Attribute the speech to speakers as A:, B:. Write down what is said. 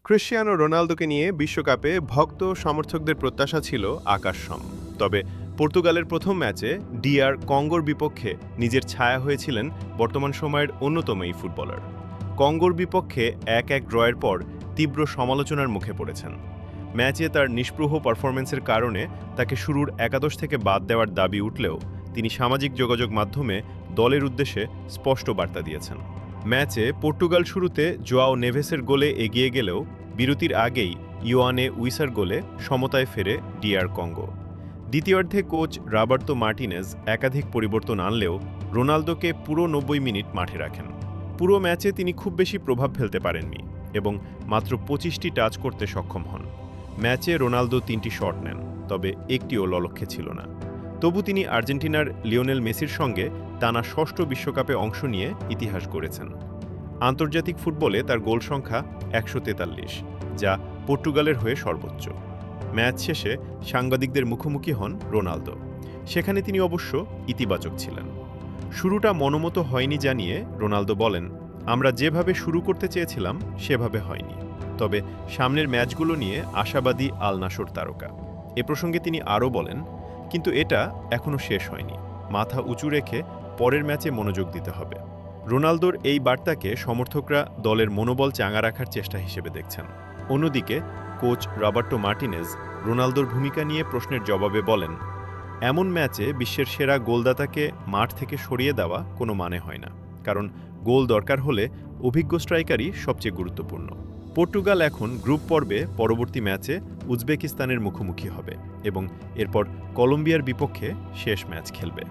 A: Cristiano রোনালদোকে নিয়ে বিশ্বকাপে ভক্ত সমর্থকদের প্রত্যাশা ছিল আকাশসম। তবে পর্তুগালের প্রথম ম্যাচে ডিআর কঙ্গোর বিপক্ষে নিজের ছায়া হয়েছিলেন বর্তমান সময়ের অন্যতম এই ফুটবলার। কঙ্গোর বিপক্ষে ১-১ ড্রয়ের পর তীব্র সমালোচনার মুখে পড়েছেন। ম্যাচে তার নিষ্প্রভ পারফরম্যান্সের কারণে তাকে শুরুর একাদশ থেকে বাদ দেওয়ার দাবি উঠলেও তিনি সামাজিক যোগাযোগ মাধ্যমে দলের উদ্দেশ্যে স্পষ্ট বার্তা দিয়েছেন। ম্যাচে পর্তুগাল শুরুতে জোয়াও নেভেসের গোলে এগিয়ে গেলেও বিরতির আগেই ইওয়ানে উইসার গোলে সমতায় ফেরে ডিআর কঙ্গো। দ্বিতীয়ার্ধে কোচ রবার্তো মার্টিনেজ একাধিক পরিবর্তন আনলেও রোনালদোকে পুরো ৯০ মিনিট মাঠে রাখেন। পুরো ম্যাচে তিনি খুব বেশি প্রভাব ফেলতে পারেননি এবং মাত্র ২৫টি টাচ করতে সক্ষম হন। ম্যাচে রোনালদো ৩টি শট নেন, তবে একটিও ললক্ষ্যে ছিল না। তবু তিনি আর্জেন্টিনার লিওনেল মেসির সঙ্গে টানা ষষ্ঠ বিশ্বকাপে অংশ নিয়ে ইতিহাস গড়েছেন। আন্তর্জাতিক ফুটবলে তার গোল সংখ্যা ১৪৩, যা পর্তুগালের হয়ে সর্বোচ্চ। ম্যাচ শেষে সাংবাদিকদের মুখোমুখি হন রোনালদো। সেখানে তিনি অবশ্য ইতিবাচক ছিলেন। শুরুটা মনোমতো হয়নি জানিয়ে রোনালদো বলেন, আমরা যেভাবে শুরু করতে চেয়েছিলাম সেভাবে হয়নি, তবে সামনের ম্যাচগুলো নিয়ে আশাবাদী আল নাসর তারকা। এ প্রসঙ্গে তিনি আরও বলেন, কিন্তু এটা এখনও শেষ হয়নি, মাথা উঁচু রেখে পরের ম্যাচে মনোযোগ দিতে হবে। রোনালদোর এই বার্তাকে সমর্থকরা দলের মনোবল চাঙা রাখার চেষ্টা হিসেবে দেখছেন। অন্যদিকে কোচ রবার্টো মার্টিনেজ রোনালদোর ভূমিকা নিয়ে প্রশ্নের জবাবে বলেন, এমন ম্যাচে বিশ্বের সেরা গোলদাতাকে মাঠ থেকে সরিয়ে দেওয়া কোনো মানে হয় না, কারণ গোল দরকার হলে অভিজ্ঞ স্ট্রাইকারই সবচেয়ে গুরুত্বপূর্ণ। পর্তুগাল এখন গ্রুপ পর্বে পরবর্তী ম্যাচে উজবেকিস্তানের মুখোমুখি হবে এবং এরপর কলম্বিয়ার বিপক্ষে শেষ ম্যাচ খেলবে।